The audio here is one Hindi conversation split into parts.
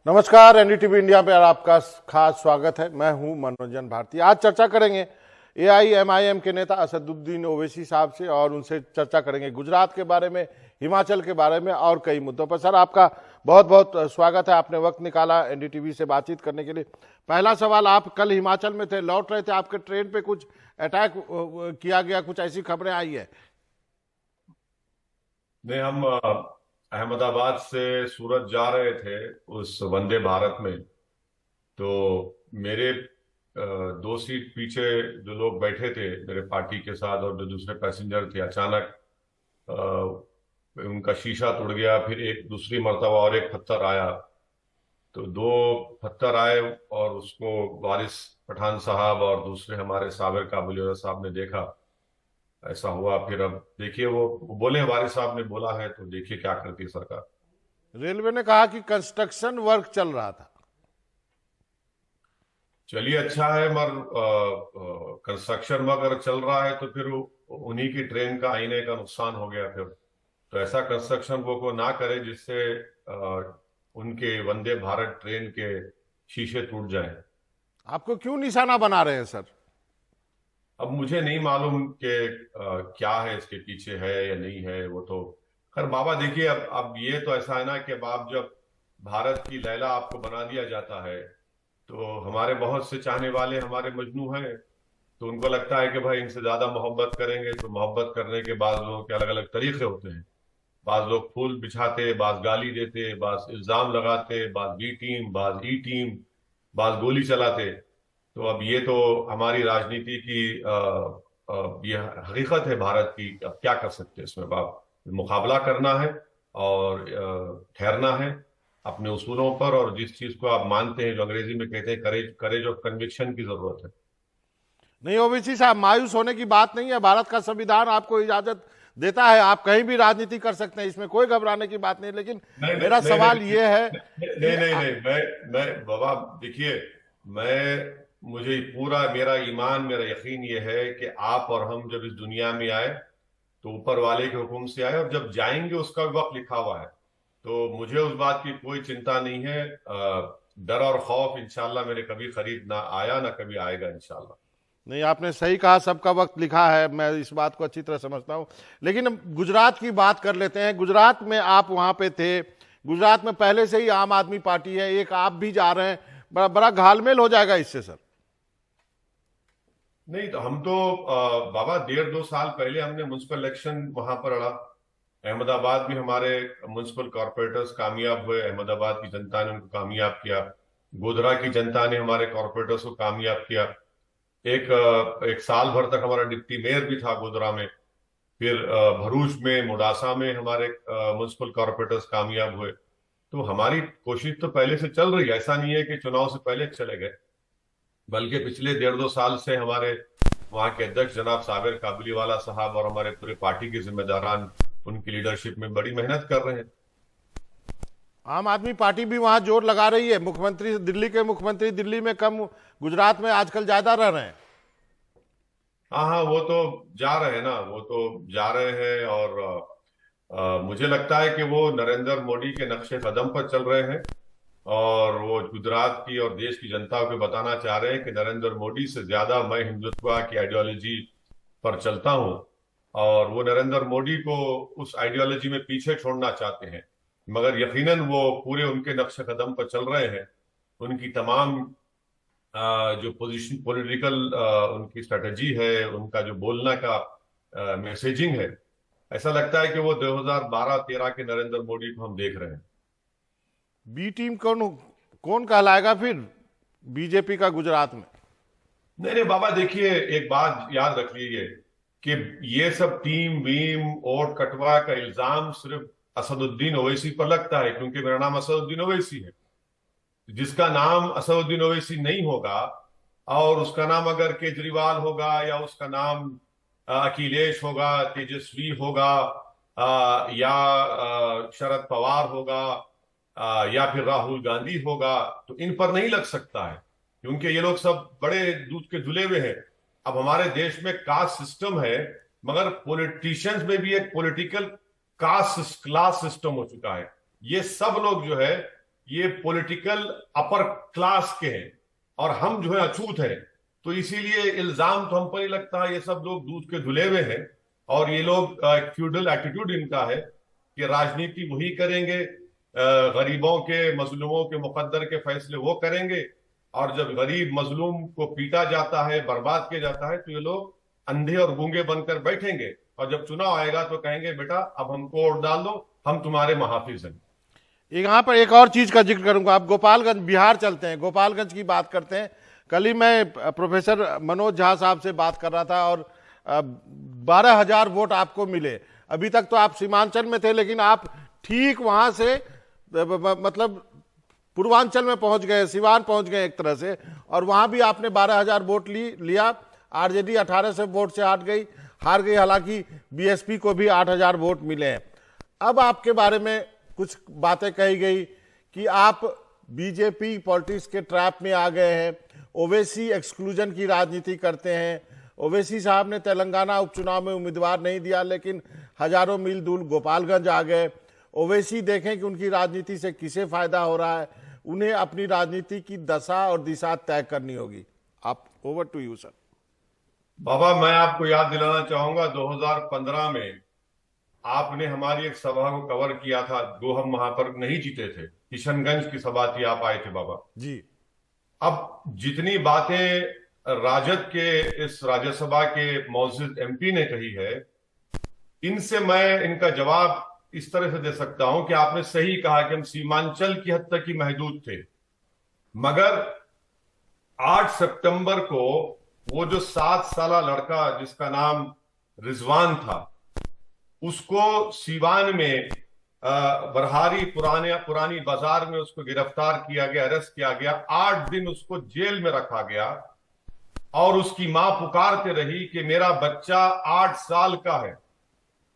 नमस्कार, एनडीटीवी इंडिया पर आपका खास स्वागत है। मैं हूं मनोरंजन भारती। आज चर्चा करेंगे एआईएमआईएम के नेता असदुद्दीन ओवैसी साहब से और उनसे चर्चा करेंगे गुजरात के बारे में, हिमाचल के बारे में और कई मुद्दों पर। सर, आपका बहुत बहुत स्वागत है, आपने वक्त निकाला एनडीटीवी से बातचीत करने के लिए। पहला सवाल, आप कल हिमाचल में थे, लौट रहे थे, आपके ट्रेन पे कुछ अटैक किया गया, कुछ ऐसी खबरें आई है? नहीं, हम अहमदाबाद से सूरत जा रहे थे उस वंदे भारत में। तो मेरे 2 सीट पीछे जो लोग बैठे थे मेरे पार्टी के साथ और जो दूसरे पैसेंजर थे, अचानक उनका शीशा टूट गया। फिर एक दूसरी मर्तबा और एक पत्थर आया, तो 2 पत्थर आए और उसको वारिस पठान साहब और दूसरे हमारे साबिर काबुली साहब ने देखा। ऐसा हुआ। फिर अब देखिए, वो बोले, वारिस साहब ने बोला है, तो देखिए क्या करती है सरकार। रेलवे ने कहा कि कंस्ट्रक्शन वर्क चल रहा था। चलिए, अच्छा है, मगर कंस्ट्रक्शन में अगर चल रहा है तो फिर उन्हीं की ट्रेन का आईने का नुकसान हो गया। फिर तो ऐसा कंस्ट्रक्शन वो ना करे जिससे उनके वंदे भारत ट्रेन के शीशे टूट जाएं। आपको क्यों निशाना बना रहे हैं सर? अब मुझे नहीं मालूम कि क्या है इसके पीछे, है या नहीं है। वो तो खैर बाबा, देखिए, अब ये तो ऐसा है ना कि अब आप जब भारत की लैला आपको बना दिया जाता है, तो हमारे बहुत से चाहने वाले हमारे मजनू हैं। तो उनको लगता है कि भाई इनसे ज्यादा मोहब्बत करेंगे, तो मोहब्बत करने के बाद लोगों के अलग अलग तरीके होते हैं। बाज लोग फूल बिछाते, बाज गाली देते, बाज इल्जाम लगाते, बाज बी टीम, बाज ई टीम, बाज गोली चलाते। तो अब ये तो हमारी राजनीति की ये हकीकत है भारत की। अब क्या कर सकते हैं इसमें? बाप मुकाबला करना है और ठहरना है अपने उसूलों पर, और जिस चीज को आप मानते हैं, जो अंग्रेजी में कहते हैं करेज करेज ऑफ कन्विक्शन की जरूरत है। नहीं ओवैसी साहब, मायूस होने की बात नहीं है। भारत का संविधान आपको इजाजत देता है, आप कहीं भी राजनीति कर सकते हैं, इसमें कोई घबराने की बात नहीं। लेकिन नहीं नहीं मेरा नहीं सवाल नहीं यह है नहीं कि नहीं नहीं नहीं, मैं बाबा, देखिए, मुझे पूरा मेरा ईमान, मेरा यकीन ये है कि आप और हम जब इस दुनिया में आए तो ऊपर वाले के हुक्म से आए, और जब जाएंगे उसका वक्त लिखा हुआ है। तो मुझे उस बात की कोई चिंता नहीं है। डर और खौफ इंशाल्लाह मेरे कभी करीब ना आया, ना कभी आएगा इंशाल्लाह। नहीं, आपने सही कहा, सबका वक्त लिखा है, मैं इस बात को अच्छी तरह समझता हूं। लेकिन अब गुजरात की बात कर लेते हैं। गुजरात में आप वहां पे थे, गुजरात में पहले से ही आम आदमी पार्टी है, एक आप भी जा रहे हैं, बड़ा बड़ा घालमेल हो जाएगा इससे सर। नहीं, तो हम तो बाबा 1.5-2 साल पहले हमने म्युनिसिपल इलेक्शन वहां पर लड़ा। अहमदाबाद में हमारे म्युनिसिपल कॉर्पोरेटर्स कामयाब हुए, अहमदाबाद की जनता ने उनको कामयाब किया। गोधरा की जनता ने हमारे कॉर्पोरेटर्स को कामयाब किया। एक साल भर तक हमारा डिप्टी मेयर भी था गोधरा में। फिर भरूच में, मोडासा में हमारे म्युनिसिपल कॉर्पोरेटर्स कामयाब हुए। तो हमारी कोशिश तो पहले से चल रही है। ऐसा नहीं है कि चुनाव से पहले चले गए, बल्कि पिछले 1.5-2 साल से हमारे वहां के अध्यक्ष जनाब साबिर काबुली वाला साहब और हमारे पूरे पार्टी के जिम्मेदारान उनकी लीडरशिप में बड़ी मेहनत कर रहे हैं। आम आदमी पार्टी भी वहां जोर लगा रही है। मुख्यमंत्री, दिल्ली के मुख्यमंत्री दिल्ली में कम, गुजरात में आजकल ज्यादा रह रहे हैं। हाँ हाँ, वो तो जा रहे हैं ना, वो तो जा रहे हैं। और मुझे लगता है कि वो नरेंद्र मोदी के नक्शे कदम पर चल रहे हैं, और वो गुजरात की और देश की जनता को बताना चाह रहे हैं कि नरेंद्र मोदी से ज्यादा मैं हिंदुत्व की आइडियोलॉजी पर चलता हूं। और वो नरेंद्र मोदी को उस आइडियोलॉजी में पीछे छोड़ना चाहते हैं, मगर यकीनन वो पूरे उनके नक्शे कदम पर चल रहे हैं। उनकी तमाम जो पोजीशन पॉलिटिकल उनकी स्ट्रेटजी है, उनका जो बोलना का मैसेजिंग है, ऐसा लगता है कि वो 2012-13 के नरेंद्र मोदी को हम देख रहे हैं। बी टीम कौन कौन कहलाएगा फिर बीजेपी का गुजरात में? नहीं नहीं बाबा, देखिए, एक बात याद रख लीजिए कि ये सब टीम वीम और कटवा का इल्जाम सिर्फ असदुद्दीन ओवैसी पर लगता है, क्योंकि मेरा नाम असदुद्दीन ओवैसी है। जिसका नाम असदुद्दीन ओवैसी नहीं होगा, और उसका नाम अगर केजरीवाल होगा, या उसका नाम अखिलेश होगा, तेजस्वी होगा, या शरद पवार होगा, या फिर राहुल गांधी होगा, तो इन पर नहीं लग सकता है, क्योंकि ये लोग सब बड़े दूध के धुले हुए हैं। अब हमारे देश में कास्ट सिस्टम है, मगर पॉलिटिशियंस में भी एक पॉलिटिकल कास्ट क्लास सिस्टम हो चुका है। ये सब लोग जो है, ये पॉलिटिकल अपर क्लास के हैं और हम जो है अछूत हैं। तो इसीलिए इल्जाम तो हम पर ही लगता है, ये सब लोग दूध के धुले हुए हैं और ये लोग एक फ्यूडल एटीट्यूड इनका है कि राजनीति वही करेंगे, गरीबों के मजलूमों के मुकद्दर के फैसले वो करेंगे, और जब गरीब मजलूम को पीटा जाता है, बर्बाद किया जाता है, तो ये लोग अंधे और गूंगे बनकर बैठेंगे और जब चुनाव आएगा तो कहेंगे बेटा अब हमको वोट डाल दो, हम तुम्हारे महाफिज हैं। यहाँ पर एक और चीज का जिक्र करूंगा। आप गोपालगंज बिहार चलते हैं, गोपालगंज की बात करते हैं। कल ही मैं प्रोफेसर मनोज झा साहब से बात कर रहा था और 12,000 वोट आपको मिले। अभी तक तो आप सीमांचल में थे, लेकिन आप ठीक वहां से मतलब पूर्वांचल में पहुंच गए, सिवान पहुंच गए एक तरह से, और वहां भी आपने 12,000 वोट लिया। आरजेडी 1800 वोट से हार गई। हालांकि बीएसपी को भी 8,000 वोट मिले हैं। अब आपके बारे में कुछ बातें कही गई कि आप बीजेपी पॉलिटिक्स के ट्रैप में आ गए हैं, ओवैसी एक्सक्लूजन की राजनीति करते हैं। ओवैसी साहब ने तेलंगाना उपचुनाव में उम्मीदवार नहीं दिया, लेकिन हजारों मील दूर गोपालगंज आ गए। ओवैसी देखें कि उनकी राजनीति से किसे फायदा हो रहा है। उन्हें अपनी राजनीति की दशा और दिशा तय करनी होगी। आप, ओवर टू यू सर। बाबा, मैं आपको याद दिलाना चाहूंगा 2015 में आपने हमारी एक सभा को कवर किया था, जो हम वहां पर नहीं जीते थे। किशनगंज की सभा थी, आप आए थे बाबा जी। अब जितनी बातें राजद के इस राज्यसभा के मौजूद एमपी ने कही है, इनसे मैं इनका जवाब इस तरह से दे सकता हूं कि आपने सही कहा कि हम सीमांचल की हद तक ही महदूद थे, मगर 8 सितंबर को वो जो 7 साला लड़का जिसका नाम रिजवान था, उसको सीवान में बरहारी पुरानी बाजार में उसको गिरफ्तार किया गया, अरेस्ट किया गया। 8 दिन उसको जेल में रखा गया और उसकी मां पुकारते रही कि मेरा बच्चा 8 साल का है।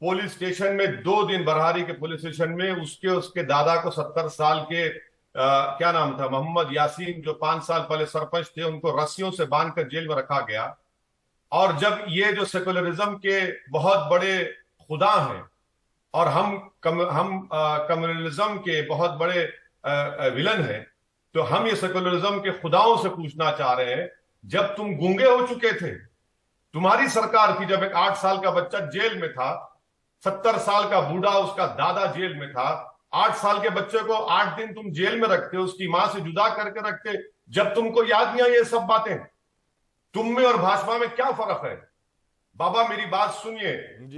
पुलिस स्टेशन में 2 दिन, बरहारी के पुलिस स्टेशन में उसके दादा को 70 साल के क्या नाम था, मोहम्मद यासीन, जो 5 साल पहले सरपंच थे, उनको रस्सियों से बांधकर जेल में रखा गया। और जब ये जो सेकुलरिज्म के बहुत बड़े खुदा हैं और हम कम्युनलिज्म के बहुत बड़े विलन हैं, तो हम ये सेकुलरिज्म के खुदाओं से पूछना चाह रहे हैं, जब तुम गूंगे हो चुके थे, तुम्हारी सरकार थी, जब एक 8 साल का बच्चा जेल में था, 70 साल का बूढ़ा उसका दादा जेल में था, 8 साल के बच्चे को 8 दिन तुम जेल में रखते, उसकी मां से जुदा करके रखते, जब तुमको याद नहीं आई ये सब बातें? तुम में और भाजपा में क्या फर्क है? बाबा मेरी बात सुनिए।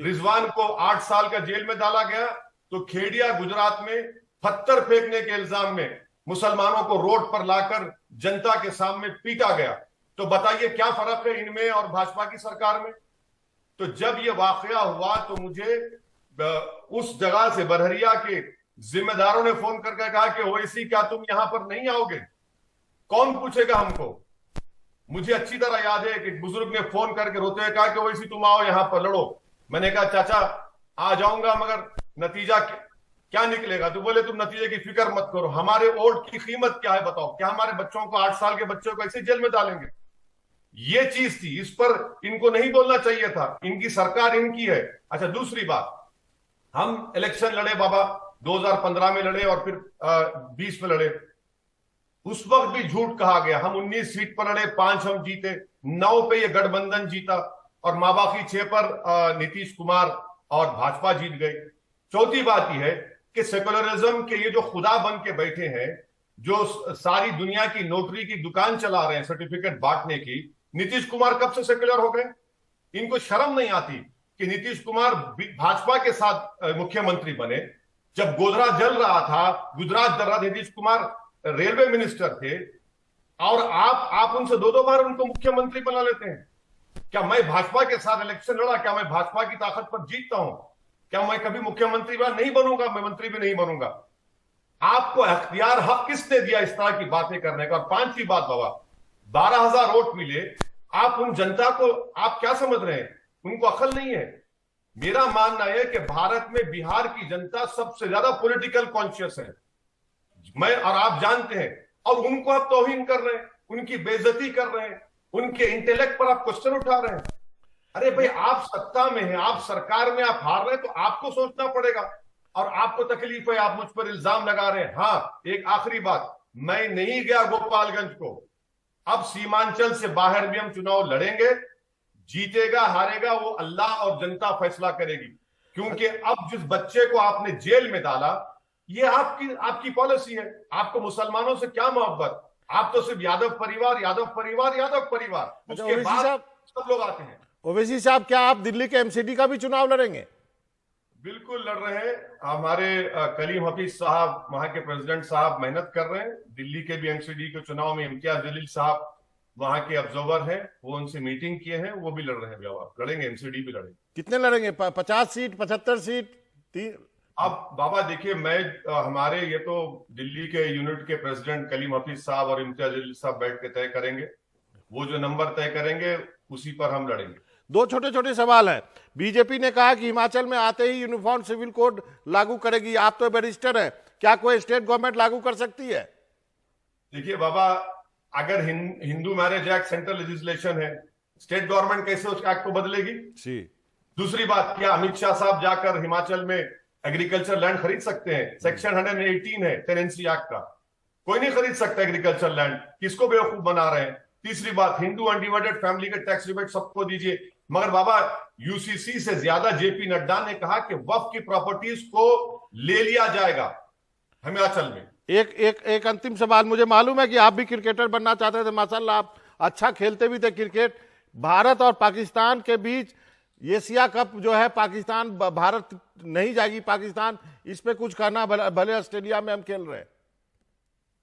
रिजवान को 8 साल का जेल में डाला गया तो खेड़िया गुजरात में पत्थर फेंकने के इल्जाम में मुसलमानों को रोड पर लाकर जनता के सामने पीटा गया। तो बताइए क्या फर्क है इनमें और भाजपा की सरकार में? तो जब ये वाकया हुआ तो मुझे उस जगह से बरहरिया के जिम्मेदारों ने फोन करके कहा कि ओवैसी क्या तुम यहां पर नहीं आओगे? कौन पूछेगा हमको? मुझे अच्छी तरह याद है कि बुजुर्ग ने फोन करके रोते हुए कहा कि ओवैसी तुम आओ यहां पर लड़ो। मैंने कहा चाचा आ जाऊंगा, मगर नतीजा क्या निकलेगा? तो बोले तुम नतीजे की फिक्र मत करो, हमारे वोट की कीमत क्या है बताओ, क्या हमारे बच्चों को 8 साल के बच्चों को ऐसे जेल में डालेंगे? ये चीज थी, इस पर इनको नहीं बोलना चाहिए था। इनकी सरकार इनकी है। अच्छा, दूसरी बात, हम इलेक्शन लड़े बाबा, 2015 में लड़े और फिर 20 में लड़े। उस वक्त भी झूठ कहा गया, हम 19 सीट पर लड़े, 5 हम जीते, 9 पे ये गठबंधन जीता और मां बाकी 6 पर नीतीश कुमार और भाजपा जीत गई। चौथी बात यह है कि सेकुलरिज्म के ये जो खुदा बन के बैठे हैं, जो सारी दुनिया की नौकरी की दुकान चला रहे हैं सर्टिफिकेट बांटने की, नीतीश कुमार कब से सेकुलर हो गए? इनको शर्म नहीं आती कि नीतीश कुमार भाजपा के साथ मुख्यमंत्री बने। जब गोधरा जल रहा था, गुजरात जल रहा, नीतीश कुमार रेलवे मिनिस्टर थे और आप उनसे 2-2 बार उनको मुख्यमंत्री बना लेते हैं। क्या मैं भाजपा के साथ इलेक्शन लड़ा? क्या मैं भाजपा की ताकत पर जीतता हूं? क्या मैं कभी मुख्यमंत्री नहीं बनूंगा? मैं मंत्री भी नहीं बनूंगा। आपको अख्तियार हक किसने दिया इस तरह की बातें करने का? और 5वीं बात बाबा, 12,000 वोट मिले, आप उन जनता को आप क्या समझ रहे हैं? उनको अकल नहीं है। मेरा मानना है कि भारत में बिहार की जनता सबसे ज्यादा पॉलिटिकल कॉन्शियस है, मैं और आप जानते हैं, और उनको आप तौहीन कर रहे हैं, उनकी बेइज्जती कर रहे हैं, उनके इंटेलेक्ट पर आप क्वेश्चन उठा रहे हैं। अरे भाई, आप सत्ता में हैं, आप सरकार में, आप हार रहे हैं, तो आपको सोचना पड़ेगा। और आपको तकलीफ है, आप मुझ पर इल्जाम लगा रहे हैं। हाँ, एक आखिरी बात, मैं नहीं गया गोपालगंज को। अब सीमांचल से बाहर भी हम चुनाव लड़ेंगे, जीतेगा हारेगा वो अल्लाह और जनता फैसला करेगी। क्योंकि अब जिस बच्चे को आपने जेल में डाला, ये आपकी पॉलिसी है। आपको मुसलमानों से क्या मोहब्बत? आप तो सिर्फ यादव परिवार, यादव परिवार, यादव परिवार, उसके बाद सब लोग आते हैं। ओवैसी साहब, क्या आप दिल्ली के एमसीडी का भी चुनाव लड़ेंगे? बिल्कुल लड़ रहे हैं। हमारे कलीम हफीज साहब, वहां के प्रेसिडेंट साहब मेहनत कर रहे हैं। दिल्ली के भी एमसीडी के चुनाव में इम्तियाज जलील साहब वहां के ऑब्जर्वर हैं, वो उनसे मीटिंग किए हैं, वो भी लड़ रहे हैं। लड़ेंगे, एमसीडी भी लड़ेंगे। कितने लड़ेंगे? 50 सीट, 75 सीट? अब बाबा देखिए, मैं हमारे ये तो दिल्ली के यूनिट के प्रेसिडेंट कलीम हफीज साहब और इम्तियाज जलील साहब बैठ के तय करेंगे। वो जो नंबर तय करेंगे उसी पर हम लड़ेंगे। दो छोटे छोटे सवाल हैं। बीजेपी ने कहा कि हिमाचल में आते ही यूनिफॉर्म सिविल कोड लागू करेगी। आप तो बैरिस्टर हैं, क्या कोई स्टेट गवर्नमेंट लागू कर सकती है? देखिए बाबा, अगर Hindu marriage act central legislation है, स्टेट गवर्नमेंट कैसे उस एक्ट को बदलेगी? जी। दूसरी बात, क्या अमित शाह साहब जाकर हिमाचल में एग्रीकल्चर लैंड खरीद सकते हैं? सेक्शन 118 है टेनेंसी एक्ट का, कोई नहीं खरीद सकता एग्रीकल्चर लैंड। किसको बेवकूफ बना रहे हैं? तीसरी बात, हिंदू अनडिवाइडेड फैमिली का टैक्स रिबेट सबको दीजिए। मगर बाबा, यूसीसी से ज्यादा जेपी नड्डा ने कहा कि वक्फ की प्रॉपर्टीज को ले लिया जाएगा हिमाचल में। एक अंतिम सवाल। मुझे मालूम है कि आप भी क्रिकेटर बनना चाहते थे, माशाल्लाह आप अच्छा खेलते भी थे क्रिकेट। भारत और पाकिस्तान के बीच एशिया कप जो है, पाकिस्तान भारत नहीं जाएगी पाकिस्तान, इस पे कुछ कहना? भले ऑस्ट्रेलिया में हम खेल रहे हैं।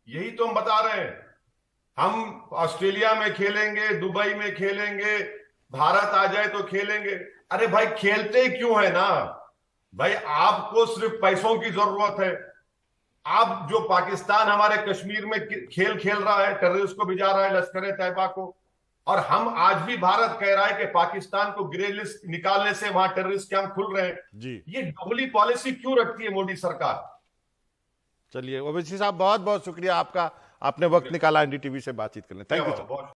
यही तो हम बता रहे हैं, हम ऑस्ट्रेलिया में खेलेंगे, दुबई में खेलेंगे, भारत आ जाए तो खेलेंगे। अरे भाई, खेलते क्यों है ना भाई? आपको सिर्फ पैसों की जरूरत है। आप जो पाकिस्तान हमारे कश्मीर में खेल खेल रहा है, टेररिस्ट को भिजा रहा है, लश्कर तैयबा को, और हम आज भी भारत कह रहा है कि पाकिस्तान को ग्रे लिस्ट निकालने से वहां टेररिस्ट कैंप खुल रहे हैं जी। ये दोगली पॉलिसी क्यों रखती है मोदी सरकार? चलिए ओवैसी साहब, बहुत बहुत शुक्रिया आपका, आपने वक्त निकाला एनडीटीवी से बातचीत करने। Thank you sir.